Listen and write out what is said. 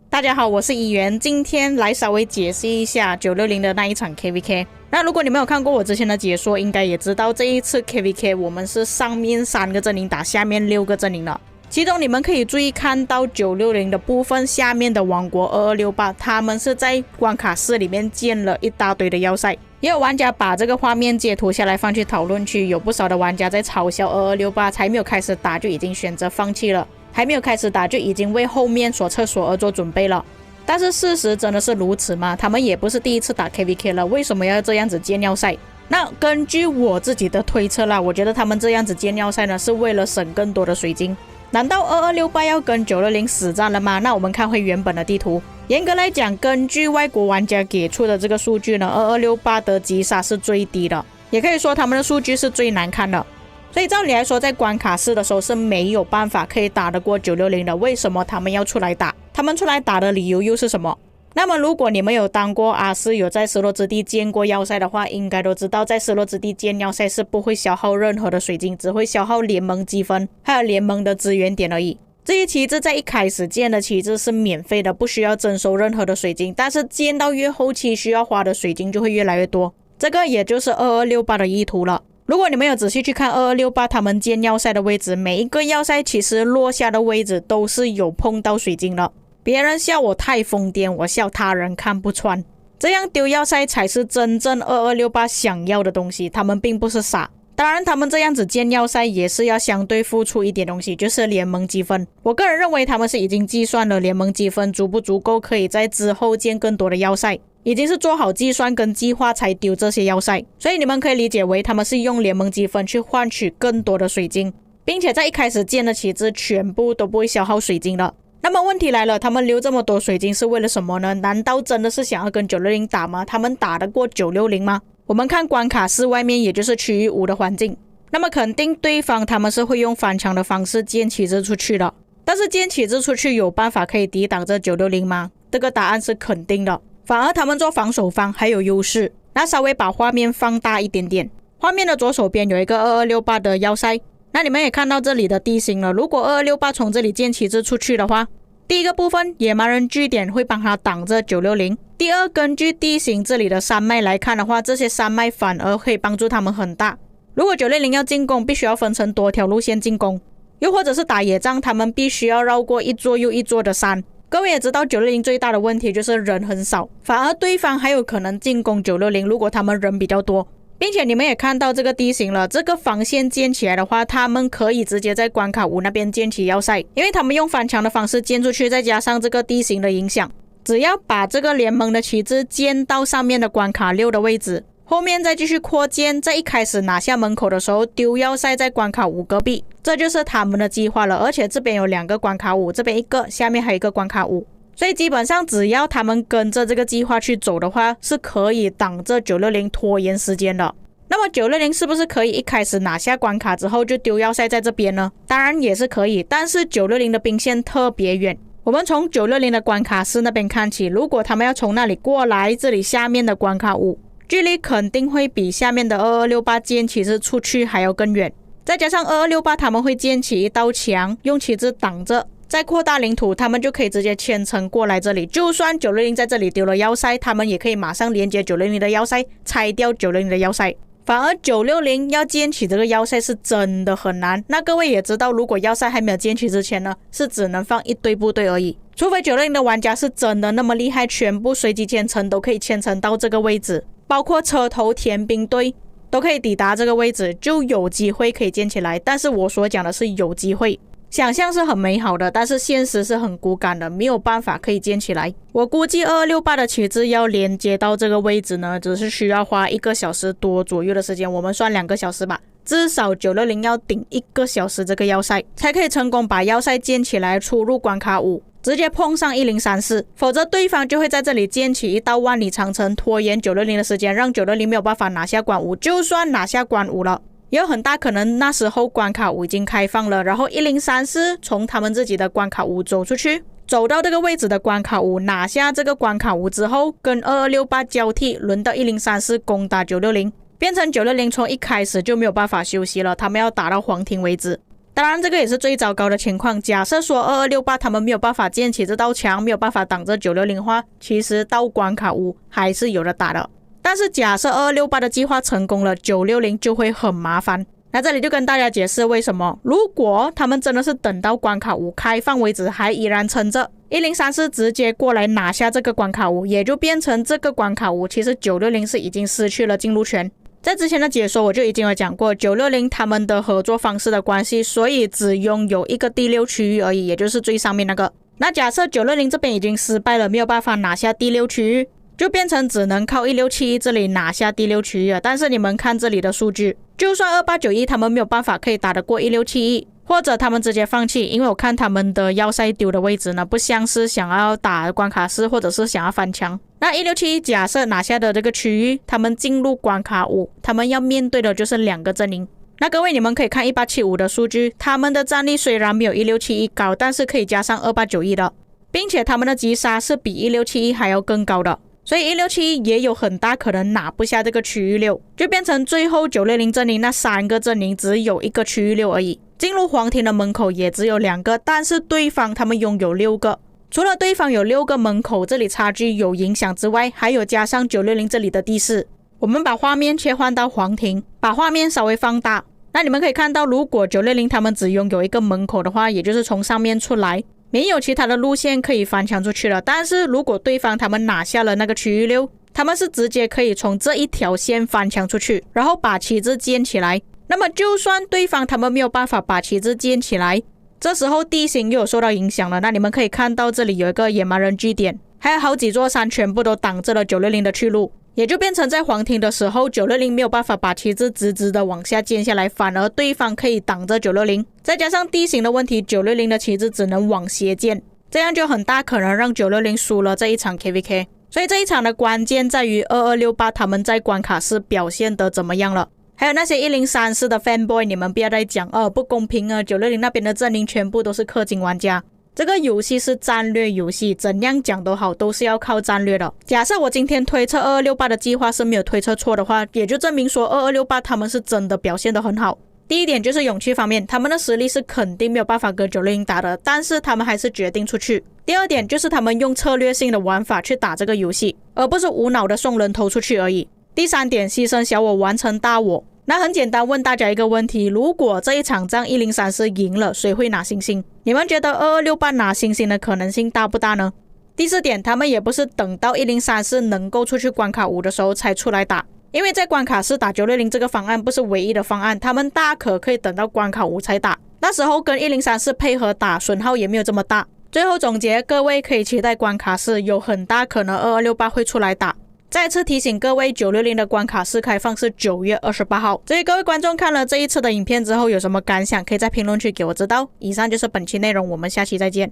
大家好，我是怡媛，今天来稍微解释一下960的那一场 KVK。那如果你没有看过我之前的解说，应该也知道这一次 KVK 我们是上面3个阵营打下面6个阵营了。其中你们可以注意看到960的部分下面的王国2268，他们是在关卡室里面建了一大堆的要塞。也有玩家把这个画面截图下来放去讨论区，有不少的玩家在嘲笑2268才没有开始打就已经选择放弃了，还没有开始打就已经为后面所测所而做准备了。但是事实真的是如此吗？他们也不是第一次打 KVK 了，为什么要这样子建要塞？那根据我自己的推测啦，我觉得他们这样子建要塞呢，是为了省更多的水晶。难道2268要跟960死战了吗？那我们看回原本的地图。严格来讲，根据外国玩家给出的这个数据呢，2268的击杀是最低的，也可以说他们的数据是最难看的。所以照理来说，在关卡室的时候是没有办法可以打得过960的。为什么他们要出来打？他们出来打的理由又是什么？那么如果你们有当过阿斯，有在失落之地建过要塞的话，应该都知道在失落之地建要塞是不会消耗任何的水晶，只会消耗联盟积分还有联盟的资源点而已。这些旗帜在一开始建的旗帜是免费的，不需要征收任何的水晶，但是建到越后期需要花的水晶就会越来越多，这个也就是2268的意图了。如果你们有仔细去看2268他们建要塞的位置，每一个要塞其实落下的位置都是有碰到水晶的。别人笑我太疯癫，我笑他人看不穿。这样丢要塞才是真正2268想要的东西，他们并不是傻。当然他们这样子建要塞也是要相对付出一点东西，就是联盟积分。我个人认为他们是已经计算了联盟积分足不足够可以在之后建更多的要塞，已经是做好计算跟计划才丢这些要塞，所以你们可以理解为他们是用联盟积分去换取更多的水晶，并且在一开始建的旗帜全部都不会消耗水晶的。那么问题来了，他们留这么多水晶是为了什么呢？难道真的是想要跟960打吗？他们打得过960吗？我们看关卡室外面，也就是区域5的环境，那么肯定对方他们是会用翻墙的方式建旗帜出去的。但是建旗帜出去有办法可以抵挡这960吗？这个答案是肯定的，反而他们做防守方还有优势。那稍微把画面放大一点点，画面的左手边有一个2268的要塞，那你们也看到这里的地形了。如果2268从这里建旗帜出去的话，第一个部分野蛮人据点会帮他挡着960。第二，根据地形这里的山脉来看的话，这些山脉反而可以帮助他们很大。如果960要进攻，必须要分成多条路线进攻，又或者是打野仗，他们必须要绕过一座又一座的山。各位也知道960最大的问题就是人很少，反而对方还有可能进攻960，如果他们人比较多。并且你们也看到这个地形了，这个防线建起来的话，他们可以直接在关卡5那边建起要塞，因为他们用翻墙的方式建出去，再加上这个地形的影响，只要把这个联盟的旗帜建到上面的关卡6的位置，后面再继续扩建，在一开始拿下门口的时候丢要塞在关卡5隔壁，这就是他们的计划了。而且这边有2个关卡5，这边一个，下面还有一个关卡5，所以基本上只要他们跟着这个计划去走的话，是可以挡着960拖延时间的。那么960是不是可以一开始拿下关卡之后就丢要塞在这边呢？当然也是可以，但是960的兵线特别远。我们从960的关卡室那边看起，如果他们要从那里过来这里下面的关卡5，距离肯定会比下面的2268建旗帜出去还要更远。再加上2268他们会建起一道墙，用旗帜挡着，再扩大领土，他们就可以直接牵程过来这里。就算960在这里丢了要塞，他们也可以马上连接960的要塞，拆掉960的要塞。反而960要建起这个要塞是真的很难。那各位也知道，如果要塞还没有建起之前呢，是只能放一堆部队而已。除非960的玩家是真的那么厉害，全部随机牵程都可以牵程到这个位置，包括车头田兵队都可以抵达这个位置，就有机会可以建起来。但是我所讲的是有机会，想象是很美好的，但是现实是很骨感的，没有办法可以建起来。我估计2268的旗帜要连接到这个位置呢，只是需要花1个小时多左右的时间，我们算2个小时吧。至少960要顶1个小时这个要塞，才可以成功把要塞建起来出入关卡5，直接碰上1034，否则对方就会在这里建起一道万里长城，拖延960的时间，让960没有办法拿下关5。就算拿下关5了，也有很大可能那时候关卡5已经开放了，然后1034从他们自己的关卡5走出去，走到这个位置的关卡5，拿下这个关卡5之后，跟2268交替，轮到1034攻打960，变成960从一开始就没有办法休息了，他们要打到黄庭为止。当然这个也是最糟糕的情况，假设说2268他们没有办法建起这道墙，没有办法挡着960的话，其实到关卡5还是有的打的。但是假设2268的计划成功了，960就会很麻烦。那这里就跟大家解释为什么，如果他们真的是等到关卡5开放为止还依然撑着，1034直接过来拿下这个关卡5，也就变成这个关卡5其实960是已经失去了进入权。在之前的解说我就已经有讲过960他们的合作方式的关系，所以只拥有一个第6区域而已，也就是最上面那个。那假设960这边已经失败了，没有办法拿下第6区域，就变成只能靠1671这里拿下第6区域了。但是你们看这里的数据，就算2891他们没有办法可以打得过1671，或者他们直接放弃，因为我看他们的要塞丢的位置呢，不像是想要打关卡4或者是想要翻墙。那1671假设拿下的这个区域，他们进入关卡5，他们要面对的就是2个阵营。那各位你们可以看1875的数据，他们的战力虽然没有1671高，但是可以加上2891的，并且他们的击杀是比1671还要更高的。所以1671也有很大可能拿不下这个区域6，就变成最后960阵营那3个阵营只有一个区域6而已，进入皇庭的门口也只有2个，但是对方他们拥有6个。除了对方有6个门口这里差距有影响之外，还有加上960这里的第4。我们把画面切换到皇庭，把画面稍微放大，那你们可以看到，如果960他们只拥有一个门口的话，也就是从上面出来，没有其他的路线可以翻墙出去了。但是如果对方他们拿下了那个区域6，他们是直接可以从这一条线翻墙出去，然后把旗帜建起来。那么就算对方他们没有办法把旗帜建起来，这时候地形又有受到影响了。那你们可以看到这里有一个野蛮人据点，还有好几座山全部都挡着了960的去路，也就变成在皇庭的时候960没有办法把旗帜直直的往下建下来，反而对方可以挡着960。再加上地形的问题，960的旗帜只能往斜建，这样就很大可能让960输了这一场 KVK。 所以这一场的关键在于2268他们在关卡4表现得怎么样了。还有那些1034的 fanboy， 你们不要再讲不公平啊，960那边的阵营全部都是氪金玩家。这个游戏是战略游戏，怎样讲都好，都是要靠战略的。假设我今天推测2268的计划是没有推测错的话，也就证明说2268他们是真的表现得很好。第一点就是勇气方面，他们的实力是肯定没有办法跟960打的，但是他们还是决定出去。第二点就是他们用策略性的玩法去打这个游戏，而不是无脑的送人头出去而已。第三点，牺牲小我完成大我。那很简单，问大家一个问题，如果这一场仗1034赢了，谁会拿星星？你们觉得2268拿星星的可能性大不大呢？第四点，他们也不是等到1034能够出去关卡5的时候才出来打，因为在关卡4打960这个方案不是唯一的方案，他们大可以等到关卡5才打，那时候跟1034配合打，损耗也没有这么大。最后总结，各位可以期待关卡4有很大可能2268会出来打。再次提醒各位，960的关卡4开放是9月28号。至于各位观众看了这一次的影片之后有什么感想，可以在评论区给我知道。以上就是本期内容，我们下期再见。